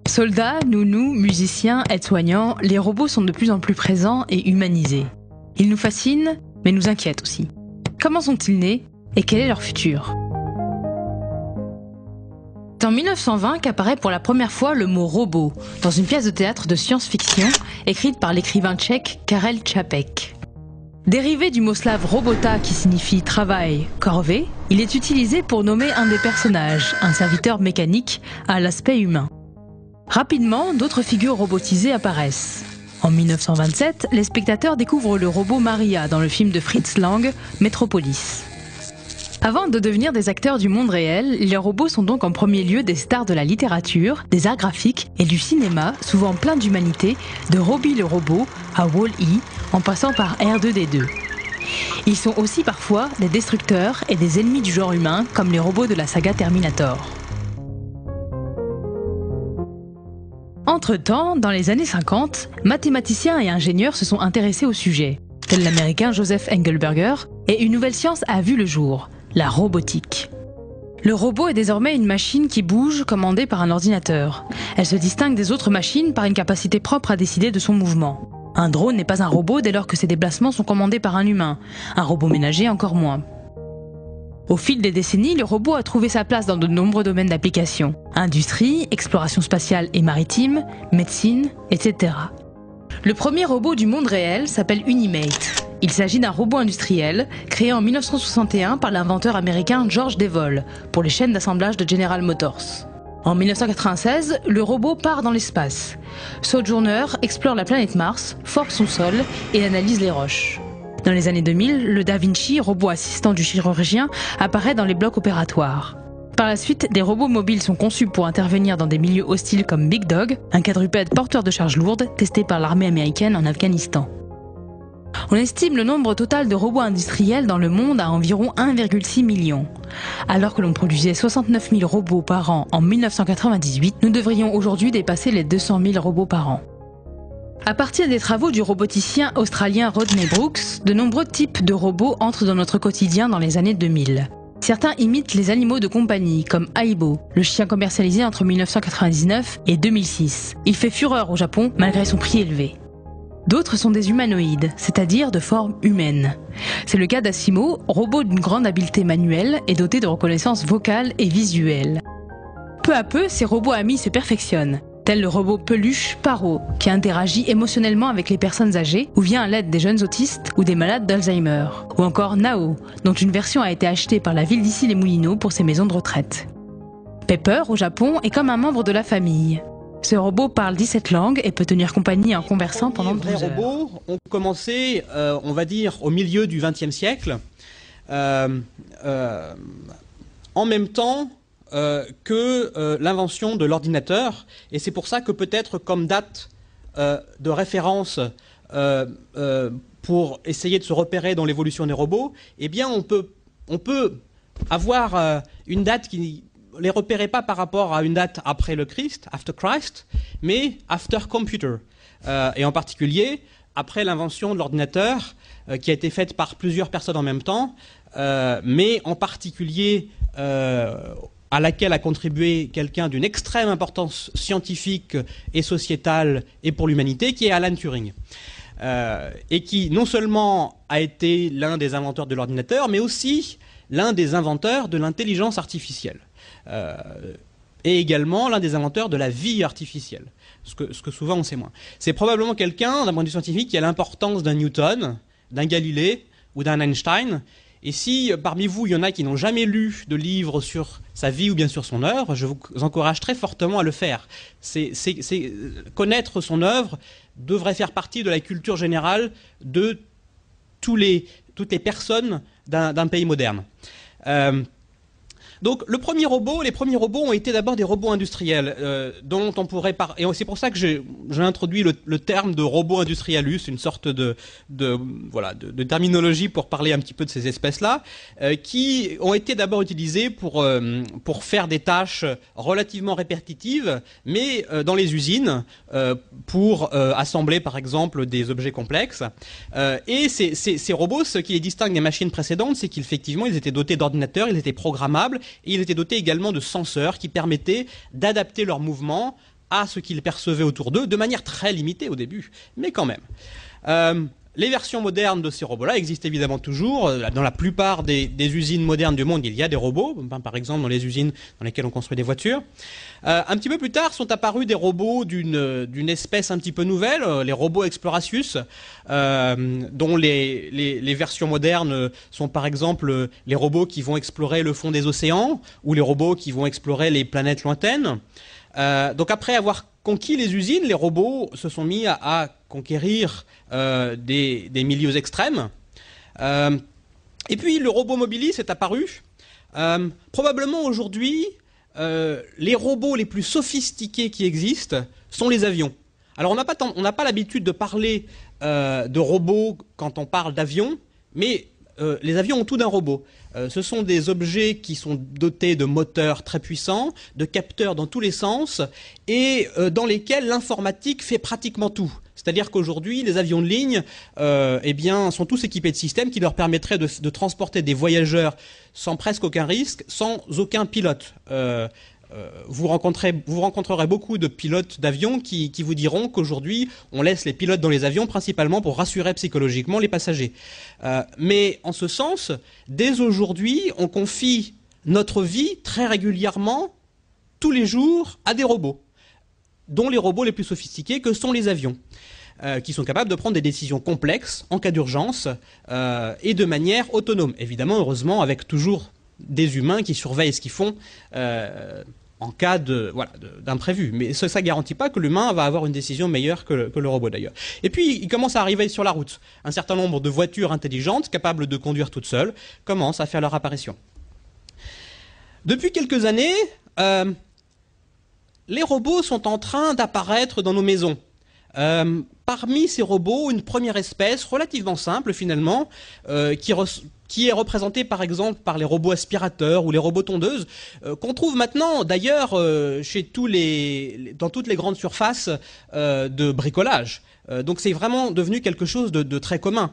Soldats, nounous, musiciens, aides-soignants, les robots sont de plus en plus présents et humanisés. Ils nous fascinent, mais nous inquiètent aussi. Comment sont-ils nés et quel est leur futur ? C'est en 1920 qu'apparaît pour la première fois le mot robot dans une pièce de théâtre de science-fiction écrite par l'écrivain tchèque Karel Čapek. Dérivé du mot slave robota qui signifie travail, corvée, il est utilisé pour nommer un des personnages, un serviteur mécanique à l'aspect humain. Rapidement, d'autres figures robotisées apparaissent. En 1927, les spectateurs découvrent le robot Maria dans le film de Fritz Lang, Metropolis. Avant de devenir des acteurs du monde réel, les robots sont donc en premier lieu des stars de la littérature, des arts graphiques et du cinéma, souvent plein d'humanité, de Robbie le robot à Wall-E, en passant par R2-D2. Ils sont aussi parfois des destructeurs et des ennemis du genre humain, comme les robots de la saga Terminator. Entre-temps, dans les années 50, mathématiciens et ingénieurs se sont intéressés au sujet, tel l'américain Joseph Engelberger, et une nouvelle science a vu le jour, la robotique. Le robot est désormais une machine qui bouge, commandée par un ordinateur. Elle se distingue des autres machines par une capacité propre à décider de son mouvement. Un drone n'est pas un robot dès lors que ses déplacements sont commandés par un humain, un robot ménager encore moins. Au fil des décennies, le robot a trouvé sa place dans de nombreux domaines d'application. Industrie, exploration spatiale et maritime, médecine, etc. Le premier robot du monde réel s'appelle Unimate. Il s'agit d'un robot industriel créé en 1961 par l'inventeur américain George Devol pour les chaînes d'assemblage de General Motors. En 1996, le robot part dans l'espace. Sojourner explore la planète Mars, force son sol et analyse les roches. Dans les années 2000, le Da Vinci, robot assistant du chirurgien, apparaît dans les blocs opératoires. Par la suite, des robots mobiles sont conçus pour intervenir dans des milieux hostiles comme Big Dog, un quadrupède porteur de charges lourdes testé par l'armée américaine en Afghanistan. On estime le nombre total de robots industriels dans le monde à environ 1,6 million. Alors que l'on produisait 69 000 robots par an en 1998, nous devrions aujourd'hui dépasser les 200 000 robots par an. À partir des travaux du roboticien australien Rodney Brooks, de nombreux types de robots entrent dans notre quotidien dans les années 2000. Certains imitent les animaux de compagnie, comme Aibo, le chien commercialisé entre 1999 et 2006. Il fait fureur au Japon, malgré son prix élevé. D'autres sont des humanoïdes, c'est-à-dire de forme humaine. C'est le cas d'Asimo, robot d'une grande habileté manuelle et doté de reconnaissance vocale et visuelle. Peu à peu, ces robots amis se perfectionnent, tel le robot peluche Paro, qui interagit émotionnellement avec les personnes âgées ou vient à l'aide des jeunes autistes ou des malades d'Alzheimer. Ou encore Nao, dont une version a été achetée par la ville d'Issy-les-Moulineaux pour ses maisons de retraite. Pepper, au Japon, est comme un membre de la famille. Ce robot parle 17 langues et peut tenir compagnie en conversant pendant 12 heures. Les robots ont commencé, on va dire, au milieu du XXe siècle, en même temps que l'invention de l'ordinateur. Et c'est pour ça que peut-être comme date de référence pour essayer de se repérer dans l'évolution des robots, eh bien on peut avoir une date qui les repérait pas par rapport à une date après le Christ, after Christ, mais after computer. Et en particulier, après l'invention de l'ordinateur, qui a été faite par plusieurs personnes en même temps, mais en particulier à laquelle a contribué quelqu'un d'une extrême importance scientifique et sociétale et pour l'humanité, qui est Alan Turing. Et qui non seulement a été l'un des inventeurs de l'ordinateur, mais aussi l'un des inventeurs de l'intelligence artificielle. Et également l'un des inventeurs de la vie artificielle, ce que souvent on sait moins. C'est probablement quelqu'un, d'un point de vue scientifique, qui a l'importance d'un Newton, d'un Galilée ou d'un Einstein. Et si parmi vous, il y en a qui n'ont jamais lu de livre sur sa vie ou bien sur son œuvre, je vous encourage très fortement à le faire. Connaître son œuvre devrait faire partie de la culture générale de toutes les personnes d'un pays moderne. Donc les premiers robots ont été d'abord des robots industriels, dont on pourrait parler. Et c'est pour ça que j'ai introduit le terme de robot industrialus, une sorte de terminologie pour parler un petit peu de ces espèces-là, qui ont été d'abord utilisées pour faire des tâches relativement répétitives, mais dans les usines, pour assembler par exemple des objets complexes. Et ces robots, ce qui les distingue des machines précédentes, c'est qu'effectivement ils étaient dotés d'ordinateurs, ils étaient programmables, et ils étaient dotés également de senseurs qui permettaient d'adapter leurs mouvements à ce qu'ils percevaient autour d'eux, de manière très limitée au début, mais quand même. Les versions modernes de ces robots-là existent évidemment toujours. Dans la plupart des usines modernes du monde, il y a des robots, par exemple dans les usines dans lesquelles on construit des voitures. Un petit peu plus tard sont apparus des robots d'une espèce un petit peu nouvelle, les robots Exploratius, dont les versions modernes sont par exemple les robots qui vont explorer le fond des océans, ou les robots qui vont explorer les planètes lointaines. Donc après avoir conquis les usines, les robots se sont mis à conquérir des milieux extrêmes. Et puis le robot mobilis est apparu. Probablement aujourd'hui, les robots les plus sophistiqués qui existent sont les avions. Alors on n'a pas l'habitude de parler de robots quand on parle d'avions, mais les avions ont tout d'un robot. Ce sont des objets qui sont dotés de moteurs très puissants, de capteurs dans tous les sens, et dans lesquels l'informatique fait pratiquement tout. C'est-à-dire qu'aujourd'hui, les avions de ligne sont tous équipés de systèmes qui leur permettraient de transporter des voyageurs sans presque aucun risque, sans aucun pilote. Vous rencontrerez beaucoup de pilotes d'avions qui vous diront qu'aujourd'hui, on laisse les pilotes dans les avions principalement pour rassurer psychologiquement les passagers. Mais en ce sens, dès aujourd'hui, on confie notre vie très régulièrement, tous les jours, à des robots, dont les robots les plus sophistiqués que sont les avions, qui sont capables de prendre des décisions complexes en cas d'urgence et de manière autonome. Évidemment, heureusement, avec toujours des humains qui surveillent ce qu'ils font en cas d'imprévu. Mais ça ne garantit pas que l'humain va avoir une décision meilleure que le robot d'ailleurs. Et puis, il commence à arriver sur la route. Un certain nombre de voitures intelligentes, capables de conduire toutes seules, commencent à faire leur apparition. Depuis quelques années, les robots sont en train d'apparaître dans nos maisons. Parmi ces robots, une première espèce relativement simple finalement, qui est représentée par exemple par les robots aspirateurs ou les robots tondeuses, qu'on trouve maintenant d'ailleurs dans toutes les grandes surfaces de bricolage. Donc c'est vraiment devenu quelque chose de très commun.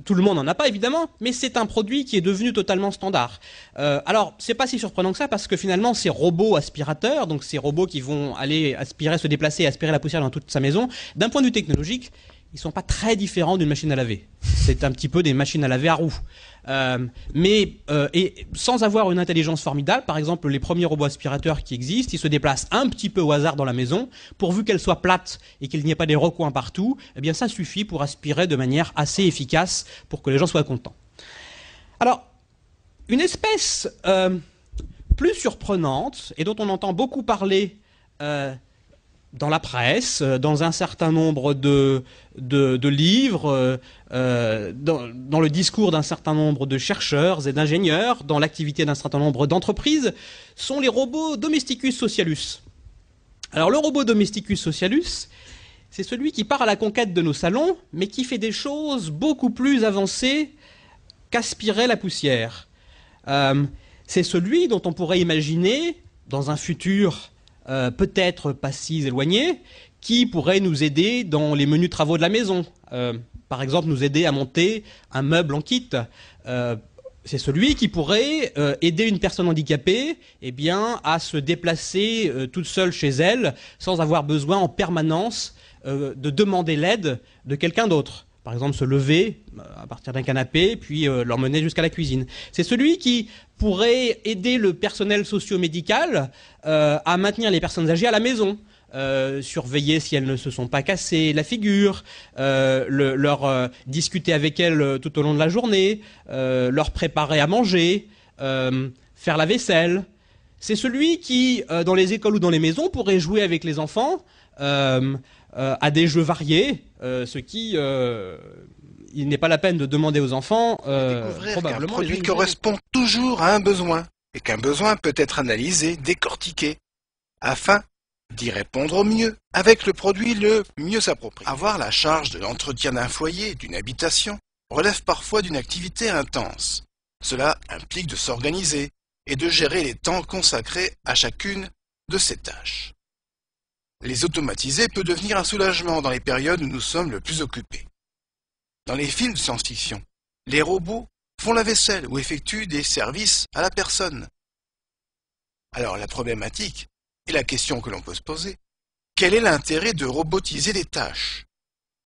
Tout le monde n'en a pas évidemment, mais c'est un produit qui est devenu totalement standard. Alors c'est pas si surprenant que ça parce que finalement ces robots aspirateurs, donc ces robots qui vont aller aspirer, se déplacer, aspirer la poussière dans toute sa maison, d'un point de vue technologique, ils sont pas très différents d'une machine à laver. C'est un petit peu des machines à laver à roues. Et sans avoir une intelligence formidable, par exemple les premiers robots aspirateurs qui existent, ils se déplacent un petit peu au hasard dans la maison, pourvu qu'elle soit plate et qu'il n'y ait pas des recoins partout, eh bien ça suffit pour aspirer de manière assez efficace pour que les gens soient contents. Alors, une espèce plus surprenante et dont on entend beaucoup parler dans la presse, dans un certain nombre de livres, dans le discours d'un certain nombre de chercheurs et d'ingénieurs, dans l'activité d'un certain nombre d'entreprises, sont les robots Domesticus Socialus. Alors le robot Domesticus Socialus, c'est celui qui part à la conquête de nos salons, mais qui fait des choses beaucoup plus avancées qu'aspirer la poussière. C'est celui dont on pourrait imaginer, dans un futur peut-être pas si éloigné, qui pourrait nous aider dans les menus travaux de la maison. Par exemple, nous aider à monter un meuble en kit. C'est celui qui pourrait aider une personne handicapée à se déplacer toute seule chez elle, sans avoir besoin en permanence de demander l'aide de quelqu'un d'autre. Par exemple, se lever à partir d'un canapé, puis l'emmener jusqu'à la cuisine. C'est celui qui pourrait aider le personnel socio-médical à maintenir les personnes âgées à la maison, surveiller si elles ne se sont pas cassées la figure, leur discuter avec elles tout au long de la journée, leur préparer à manger, faire la vaisselle. C'est celui qui, dans les écoles ou dans les maisons, pourrait jouer avec les enfants à des jeux variés, ce qui, il n'est pas la peine de demander aux enfants. Découvrir qu'un produit correspond toujours à un besoin. et qu'un besoin peut être analysé, décortiqué, afin d'y répondre au mieux, avec le produit le mieux approprié. Avoir la charge de l'entretien d'un foyer, d'une habitation, relève parfois d'une activité intense. Cela implique de s'organiser et de gérer les temps consacrés à chacune de ces tâches. Les automatiser peut devenir un soulagement dans les périodes où nous sommes le plus occupés. Dans les films de science-fiction, les robots font la vaisselle ou effectuent des services à la personne. Alors la problématique, et la question que l'on peut se poser, quel est l'intérêt de robotiser les tâches?